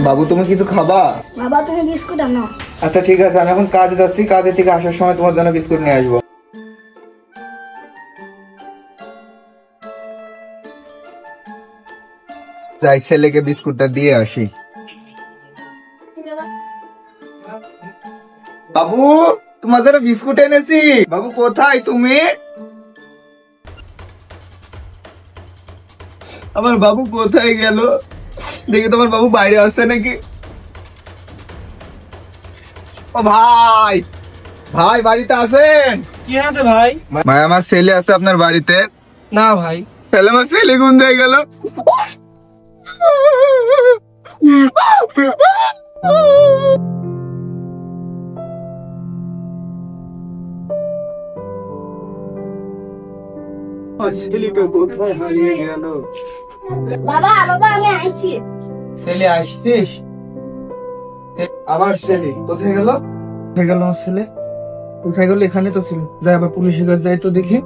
বাবু তুমি কিছু খাবা? বাবা তুমি বিস্কুট আনো। আচ্ছা ঠিক আছে, আমি এখন কাজে যাচ্ছি, কাজে থেকে আসার সময় তোমার জন্য বিস্কুট নিয়ে আসবো। যাই ছেলেকে বিস্কুটটা দিয়ে আসি। বাবু তোমার জন্য বিস্কুট এনেছি। বাবু কোথায় তুমি? আমার বাবু কোথায় গেল? দেখি তোমার বাবু বাইরে আছে নাকি। ও ভাই, ভাই বাড়িতে আছেন? কি আছে ভাই? ভাই আমার ছেলে আছে আপনার বাড়িতে? না ভাই। তাহলে আমার ছেলে কোন হয়ে গেল? ছেলেটা কোথায় হারিয়ে গেল? বাবা বাবা আমি আসছি। ছেলে আসছিস? আমার ছেলে কোথায় গেল? কোথায় গেল আমার ছেলে? কোথায় গেল? এখানে তো ছিল। যাই আবার পুলিশের কাছে যাই তো দেখি।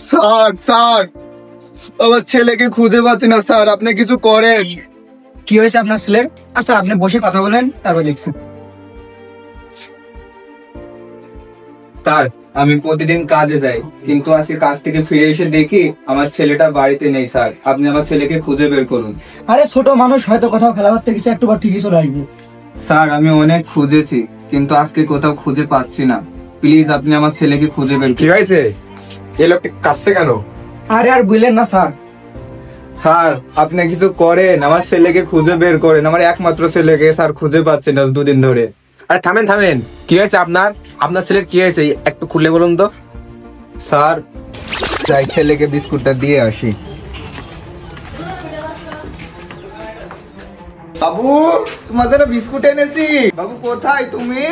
স্যার স্যার, আমার ছেলেকে খুঁজে পাচ্ছি না স্যার, আপনি কিছু করেন। কি হয়েছে আপনার ছেলের? আচ্ছা আপনি বসে কথা বলেন, তারপর দেখছি। স্যার আমি প্রতিদিন কাজে যাই, কিন্তু আজকে কাজ থেকে ফিরে এসে দেখি আমার ছেলেটা বাড়িতে নেই। স্যার আপনি আমার ছেলেকে খুঁজে বের করুন। আরে ছোট মানুষ হয়তো কোথাও খেলা করতে গেছে, একটু পর ঠিকই চলে আসবে। স্যার আমি অনেক খুঁজেছি, কিন্তু আজকে কোথাও খুঁজে পাচ্ছি না। প্লিজ আপনি আমার ছেলেকে খুঁজে বের করুন। কি হয়েছে? এই লোকটি কাঁদছে কেন? আরে আর বুঝলেন না স্যার। স্যার আপনি কিছু করেন, আমার ছেলেকে খুঁজে বের করেন। আমার একমাত্র ছেলেকে স্যার খুঁজে পাচ্ছি না দুদিন ধরে। আরে থামেন থামেন, কি হয়েছে আপনার? আপনার ছেলের কি হয়েছে একটু খুলে বলুন তো। স্যার যাই ছেলেকে বিস্কুটটা দিয়ে আসি। বাবু তোমার জন্য বিস্কুট এনেছি। বাবু কোথায় তুমি?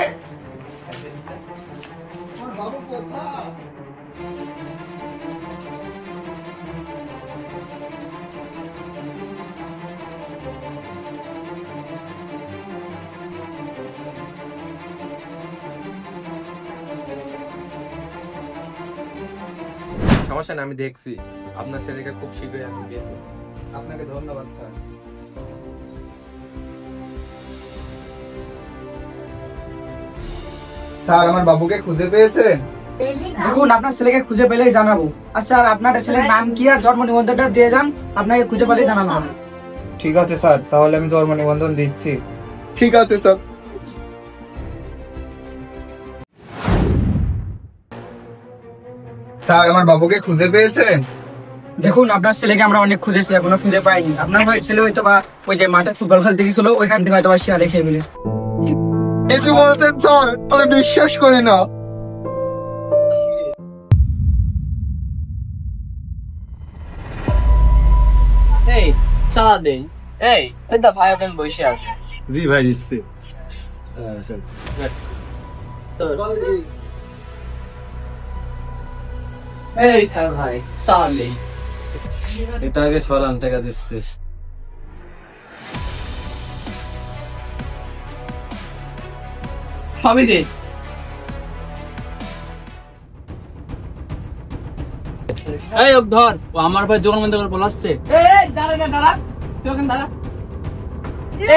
বাবু কোথায়? সমস্যা না, আমি দেখছি। আপনার ছেলেকে খুব শীঘ্রই আমি বের করব। আপনাকে ধন্যবাদ স্যার। স্যার আমার বাবুকে খুঁজে পেয়েছেন? দেখুন আপনার ছেলেকে খুঁজে পেলেই জানাবো। আচ্ছা আর আপনার ছেলের নাম কি আর জন্ম নিবন্ধনটা দিয়ে যান, আপনাকে খুঁজে পেলেই জানানো হবে। ঠিক আছে স্যার, তাহলে আমি জন্ম নিবন্ধন দিচ্ছি। ঠিক আছে স্যার। স্যার আমার বাবুকে খুঁজে পেয়েছেন? দেখুন আপনার ছেলেকে আমরা অনেক খুঁজেছি, এখনো খুঁজে পাইনি। আপনার ছেলে হয়তো বা ওই যে মাঠে ফুটবল খেলতে গেছিল, ওইখান থেকে হয়তো বা শিয়ালে খেয়ে ফেলেছে। কিছু বলছেন স্যার? আমি বিশ্বাস করি না। এই চালা দে। এই ওই দা ভাই ওখানে বসে আছে। জি ভাই দিচ্ছি। এই স্যার ভাই চালা দে। এটা আগে সরান, টাকা দিচ্ছিস। সবই দে। এই ধর, ও আমার ভাই দোকান বন্ধ করে পলাচ্ছে। এই দাঁড়া না, দাঁড়া তুই ওখানে দাঁড়া।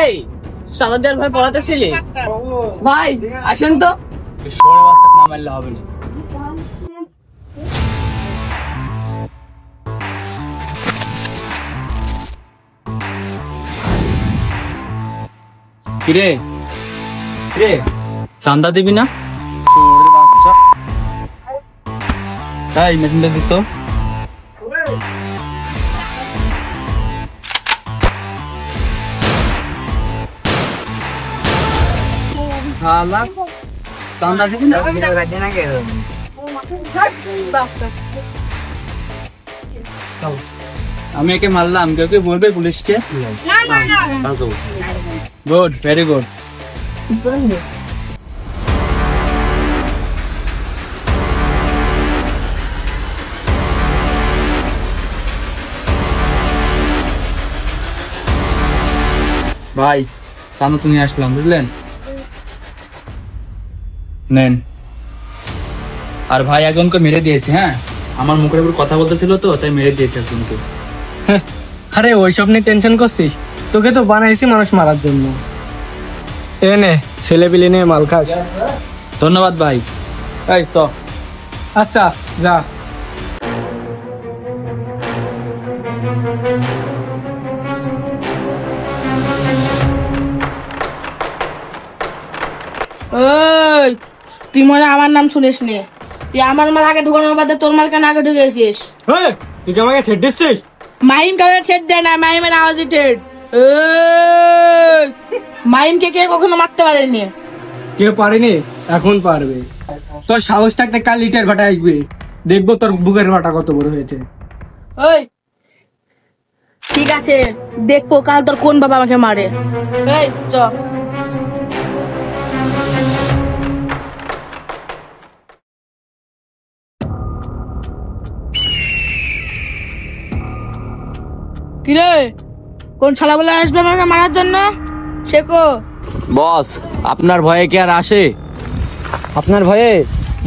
এই সাদা দেয়ার ভাই পড়াতেছিলি? ভাই আসেন তো। শহরে বাচ্চা না মারলে হবে না। কিরে কিরে, চান্দা দিবি না? শহরের বাচ্চা। তাই মেশিনটা দিত। শালা চান্দা দিবি না? আমি একে মারলাম, কেউ কেউ বলবে পুলিশকে? Good, very good. ভাই চান্দা তুমি আসলাম, বুঝলেন? নেন। আর ভাই একজনকে মেরে দিয়েছে। হ্যাঁ, আমার মুখের উপর কথা বলতেছিল তো, তাই মেরে দিয়েছে একজনকে। আরে ওইসব নিয়ে টেনশন করছিস? তোকে তো বানাইছি মানুষ মারার জন্য। এ নে ছেলে পিলে নিয়ে মাল খাস। ধন্যবাদ ভাই। এই তো আচ্ছা যা। ওই তুই মনে হয় আমার নাম শুনিস নে, তুই আমার মাল আগে ঢুকানোর বাদে তোর মাল কেন আগে ঢুকেছিস? তুই কি আমাকে ঠেট দিচ্ছিস? মাহিম কারণে ঠেট দেয় না, মাহিমের আওয়াজই ঠেট। মাহিমকে কে কখনো মারতে পারেনি? কেউ পারেনি, এখন পারবে। তোর সাহস থাকতে কাল ইটের ভাটা আসবে, দেখবো তোর বুকের ভাটা কত বড় হয়েছে। ওই ঠিক আছে, দেখবো কাল তোর কোন বাবা আমাকে মারে। এই চ। কিরে কোন শালা বলে আসবে আমাকে মারার জন্য? শেখো। বস, আপনার ভয়ে কি আর আসে? আপনার ভয়ে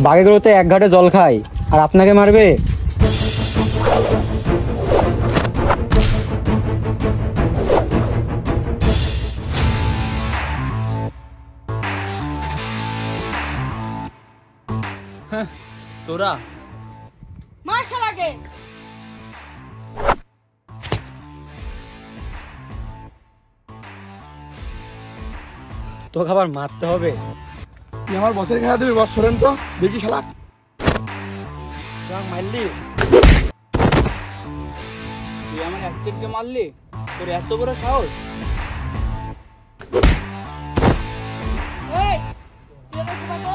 বাঘেগুলোতে এক ঘাটে জল খায়, আর আপনাকে মারবে? তোরা মার শালাকে। তোকে আবার মারতে হবে? তুই আমার বসের খেলা দিবি? বস শোনেন তো দেখি শালা। মারলি? তুই আমার অ্যাসিস্ট্যান্টকে মারলি? তোর এত বড় সাহস? এই তুই এখানে চুপ থাকো।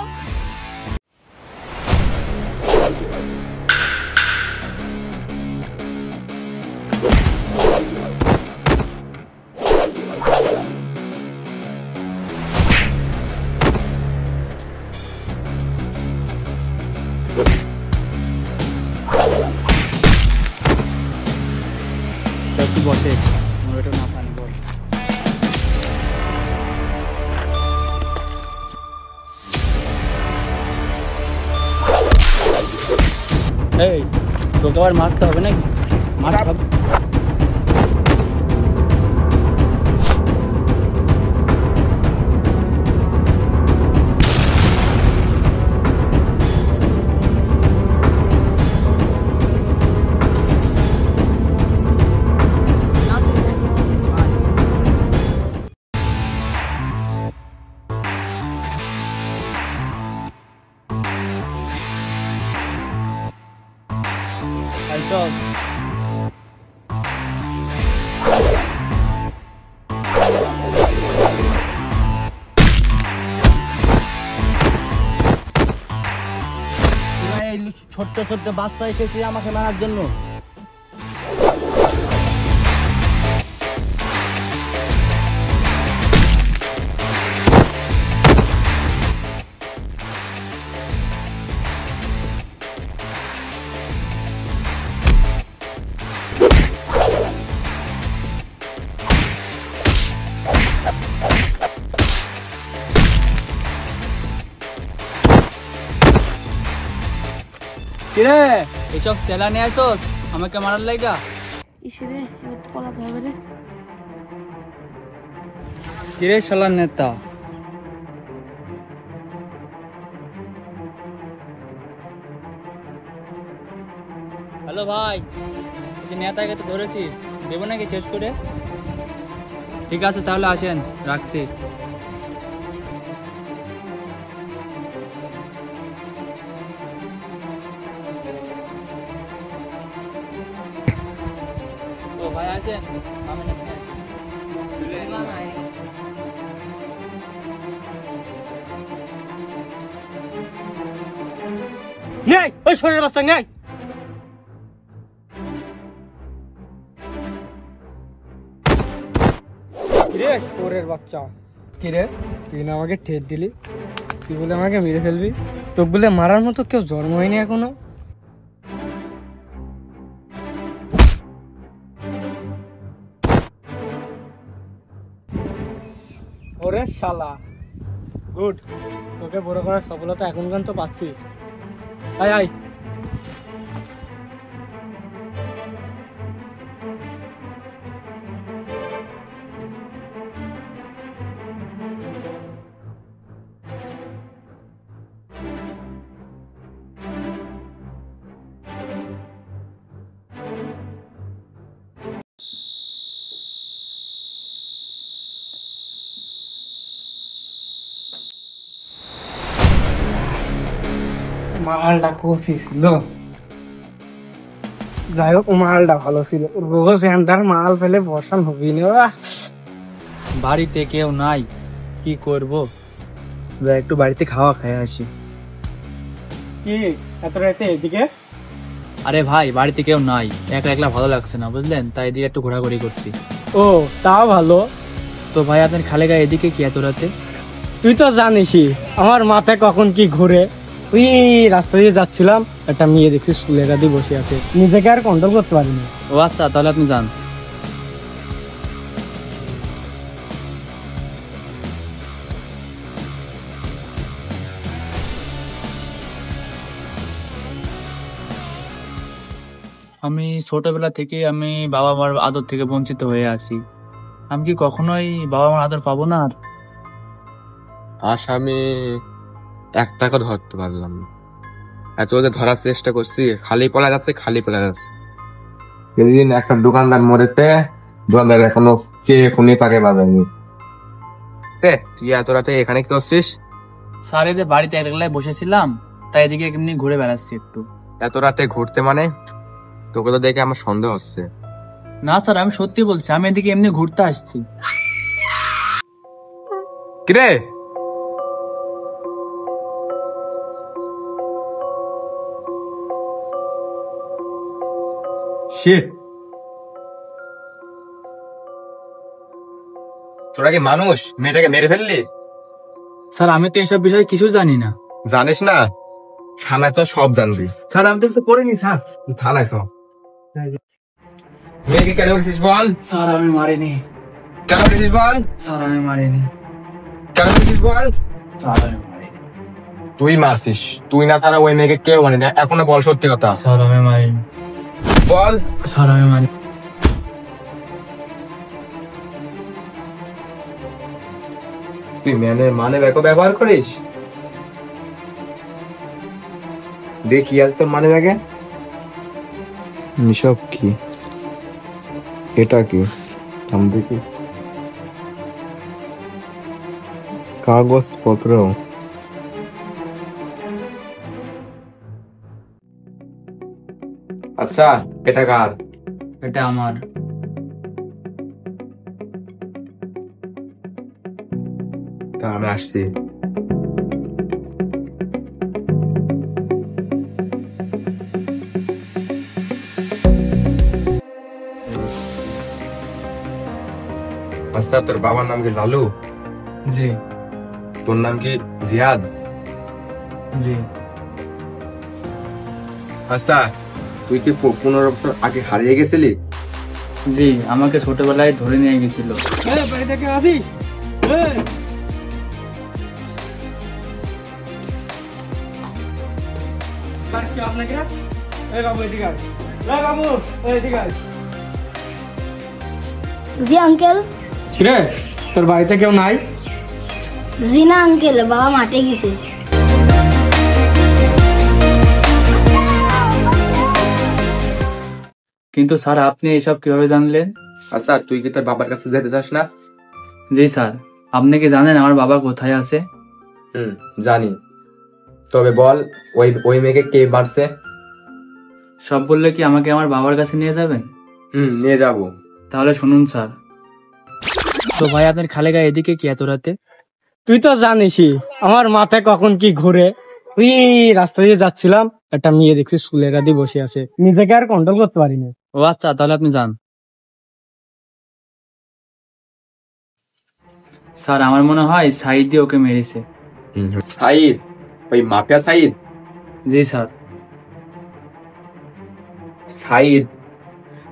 বসে আমার এটা মাথা নেই বল। এই তোকে আবার মারতে হবে নাকি? মারতে হবে। ছোট্ট ছোট্ট বাচ্চা এসেছে আমাকে মারার জন্য। কিরে এসব সেলা নিয়ে আসোস আমাকে মারার লাইগা? ইসরে এবার তো পলাতে হবে রে। কিরে শালার নেতা, হ্যালো ভাই, নেতাকে তো ধরেছি, দেবো নাকি শেষ করে? ঠিক আছে তাহলে আসেন, রাখছি। ও ভাই আছেন? আমি নেই ওই শরীরের বাচ্চা নেই। কিরে শরীরের বাচ্চা, কিরে তুই না আমাকে ঠেট দিলি? তুই বলে আমাকে মেরে ফেলবি? তোকে বলে মারার মতো কেউ জন্ম হয়নি এখনো। ওরে শালা, গুড, তোকে বড় করার সফলতা এখন তো পাচ্ছি। আয় আয়। মালটা কষি ছিল, যাই হোক মালটা ভালো ছিল। রোজ সেন্টার মাল ফেলে বসান হবি না। বাড়িতে কেউ নাই, কি করব? যাই একটু বাড়িতে খাওয়া খেয়ে আসি। কি এত রাতে এদিকে? আরে ভাই, বাড়িতে কেউ নাই, একলা একলা ভালো লাগছে না বুঝলেন, তাই এদিকে একটু ঘোরাঘুরি করছি। ও তা ভালো। তো ভাই আপনার খালে গায়ে এদিকে কি এত রাতে? তুই তো জানিসই আমার মাথায় কখন কি ঘুরে। ওই রাস্তা দিয়ে যাচ্ছিলাম, একটা মেয়ে দেখছি চুলের গাদি বসে আছে, নিজেকে আর কন্ট্রোল করতে পারিনি। ও আচ্ছা, তাহলে আপনি যান। আমি ছোটবেলা থেকে আমি বাবা মার আদর থেকে বঞ্চিত হয়ে আছি। আমি কি কখনোই বাবা মার আদর পাবো না? আর আমি এক টাকা ধরতে পারলাম না, এত ওদের ধরার চেষ্টা করছি, খালি পলা যাচ্ছে খালি পলা যাচ্ছে। সেদিন একটা দোকানদার মরেতে, দোকানদার এখনো কে খুনি তাকে পাবেনি। তুই এত রাতে এখানে কি করছিস? স্যার এই যে বাড়িতে একলাই বসেছিলাম, তাই এদিকে এমনি ঘুরে বেড়াচ্ছি একটু। এত রাতে ঘুরতে মানে? তোকে তো দেখে আমার সন্দেহ হচ্ছে। না স্যার, আমি সত্যি বলছি, আমি এদিকে এমনি ঘুরতে আসছি। কিরে শিট, তোরা কি মানুষ? মেয়েটাকে মেরে ফেললি? স্যার আমি তো এসব বিষয়ে কিছু জানি না। জানিস না? থানায় তো সব জানবি। স্যার আমি তো কিছু করিনি স্যার। থানায় সব। মেয়েকে কেন করেছিস বল? স্যার আমি মারিনি। কেন করেছিস বল? স্যার আমি মারিনি। কেন করেছিস বল? স্যার আমি মারিনি। তুই মারছিস, তুই না থানা ওই মেয়েকে কেউ মানে না, এখনো বল সত্যি কথা। স্যার আমি মারিনি। বল। স্যার আমি মারিনি। তুই মানে ব্যবহার করিস? দেখি আজ তোর মানে ব্যাগে। এসব কি? এটা কি? আমি দেখি কাগজপত্র। আচ্ছা, এটা কার? এটা আমার। তা আমি আসছি। আচ্ছা, তোর বাবার নাম কি লালু? জি। তোর নাম কি জিয়াদ? জি। আচ্ছা, তুই কি 15 বছর আগে হারিয়ে গেছিলি? জি, আমাকে ছোটবেলায় ধরে নিয়ে গেছিল। বাড়ি থেকে আসিস? কি আপনাকে? বাবু এদিকে আয়। বাবু এদিকে আয়। জি আঙ্কেল। রে তোর বাড়িতে কেউ নাই? জি না আঙ্কেল, বাবা মাঠে গেছে। কিন্তু স্যার আপনি এসব কিভাবে জানলেন? আচ্ছা, তুই কি তোর বাবার কাছে যেতে চাস না? জি স্যার। আপনি কি জানেন আমার বাবা কোথায় আছে? জানি। তবে বল, ওই মেয়েকে কে মারছে? সব বললে কি আমাকে আমার বাবার কাছে নিয়ে যাবেন? নিয়ে যাব। তাহলে শুনুন স্যার। তো ভাই আপনার খালে গায়ে এদিকে কি এত রাতে? তুই তো জানিসই আমার মাথায় কখন কি ঘুরে। ওই রাস্তা দিয়ে যাচ্ছিলাম, একটা মেয়ে দেখছি চুলের গাদি বসে আছে, নিজেকে আর কন্ট্রোল করতে পারিনি। ও আচ্ছা, তাহলে আপনি যান। স্যার আমার মনে হয় সাইদ দিয়ে ওকে মেরেছে। সাইদ? ওই মাফিয়া সাইদ? জি স্যার।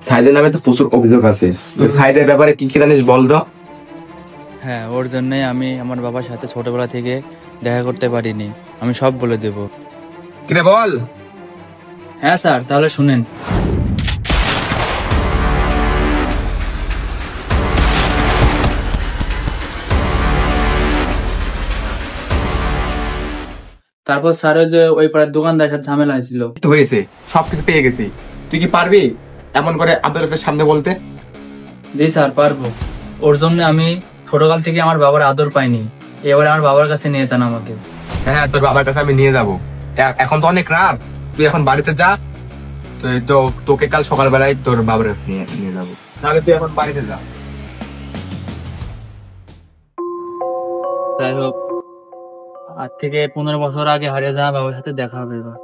সাইদের নামে তো প্রচুর অভিযোগ আছে। সাইদের ব্যাপারে কি কি জানিস বল তো? হ্যাঁ, ওর জন্যই আমি আমার বাবার সাথে ছোটবেলা থেকে দেখা করতে পারিনি। আমি সব বলে দেব। কিরে বল। হ্যাঁ স্যার, তাহলে শুনেন। তারপর স্যার ওই পাড়ার দোকানদারের সাথে ঝামেলা হয়েছিল। হয়েছে, সবকিছু পেয়ে গেছি। তুই কি পারবি এমন করে আদালতের সামনে বলতে? জি স্যার, পারবো। ওর জন্য আমি ছোটকাল থেকে আমার বাবার আদর পাইনি, এবারে আমার বাবার কাছে নিয়ে যান আমাকে। হ্যাঁ, তোর বাবার কাছে আমি নিয়ে যাব। এখন তো অনেক রাত, তুই এখন বাড়িতে যা। তো তোকে কাল সকালবেলায় তোর বাবার কাছে নিয়ে যাবো, তাহলে তুই এখন বাড়িতে যা। যাই হোক, আজ থেকে 15 বছর আগে হারিয়ে যাওয়া বাবার সাথে দেখা হবে এবার।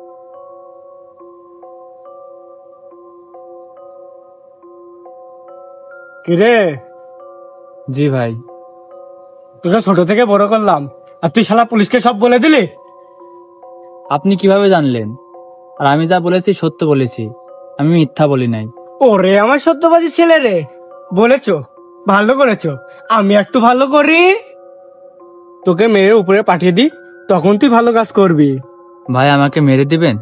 কিরে, জি ভাই। তোকে ছোট থেকে বড় করলাম, আর তুই শালা পুলিশকে সব বলে দিলি? আপনি কিভাবে জানলেন? আর আমি যা বলেছি সত্য বলেছি, আমি মিথ্যা বলি নাই। ওরে আমার সত্যবাদী ছেলে রে, বলেছো, ভালো করেছো। আমি একটু ভালো করি, তোকে মেরে উপরে পাঠিয়ে দি, তখন তুই ভালো কাজ করবি। ভাই আমাকে মেরে দিবেন?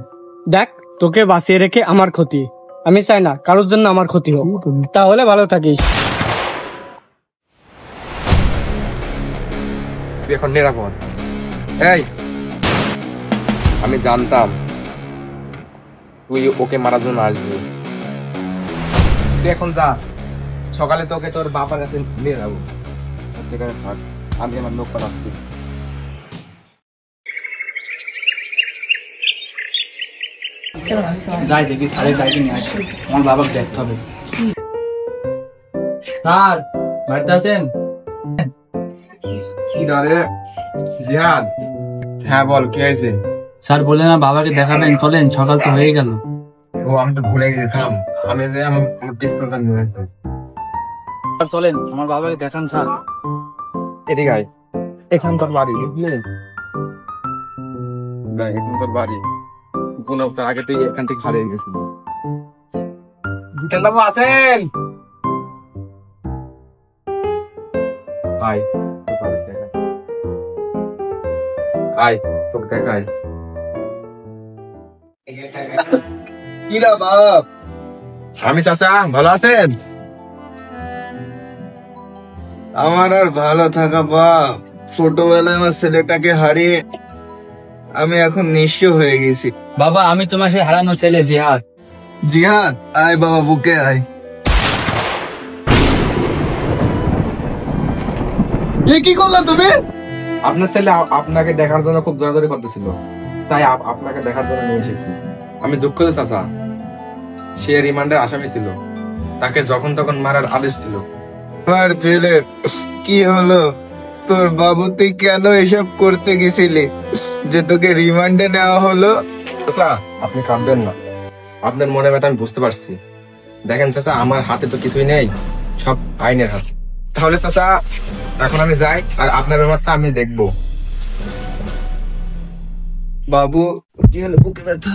দেখ, তোকে বাঁচিয়ে রেখে আমার ক্ষতি, আমি চাই না কারোর জন্য আমার ক্ষতি হোক, তাহলে ভালো থাকিস। তুই এখন নিরাপদ। এই, আমি জানতাম তুই ওকে মারার জন্য আসবি। তুই এখন যা, সকালে তোকে তোর বাবার কাছে নিয়ে যাবো। সেখানে থাক, আমি আমার লোক পাঠাচ্ছি। যাই দেখি স্যারের গাড়িতে নিয়ে আসি, আমার বাবাকে দেখতে হবে। স্যার বাড়িতে আছেন? কি দাঁড়ে জিহাদ? হ্যাঁ বল, কি হয়েছে? স্যার বলে না বাবাকে দেখাবেন, চলেন, সকাল তো হয়ে গেল। ও আমি তো ভুলে গেছিলাম, আমি আমার পিস্তলটা নিয়ে আসবো। স্যার চলেন, আমার বাবাকে দেখান স্যার। এদিকে আয়, এখান তোর বাড়ি, বুঝলি? এখন তোর বাড়ি, কোন আগে তুই এখান থেকে হারিয়ে গেছিল। বাবু আছেন? আয়, আয়, তোকে দেখাই। কিরা বাপ? আমি চাচা, ভালো আছেন? আমার আর ভালো থাকা বাপ, ছোটবেলায় আমার ছেলেটাকে হারিয়ে আমি এখন নিঃস্ব হয়ে গেছি। বাবা আমি তোমার সেই হারানো ছেলে জিহাদ। জিহাদ, আয় বাবা, বুকে আয়। এ কি করলা তুমি? আপনার ছেলে আপনাকে দেখার জন্য খুব জোরাজোরি করতেছিল, তাই আপনাকে দেখার জন্য নিয়ে এসেছি। আমি দুঃখিত চাচা, সে রিমান্ডের আসামি ছিল, তাকে যখন তখন মারার আদেশ ছিল। আমার ছেলে কি হলো? তোর বাবু তুই কেন এসব করতে গেছিলি যে তোকে রিমান্ডে নেওয়া হলো? চাচা আপনি কাঁদবেন না, আপনার মনে ব্যথা আমি বুঝতে পারছি। দেখেন চাচা, আমার হাতে তো কিছুই নেই, সব আইনের হাত। তাহলে চাচা এখন আমি যাই, আর আপনার ব্যাপারটা আমি দেখবো। বাবু কি হলো? বুকে ব্যথা।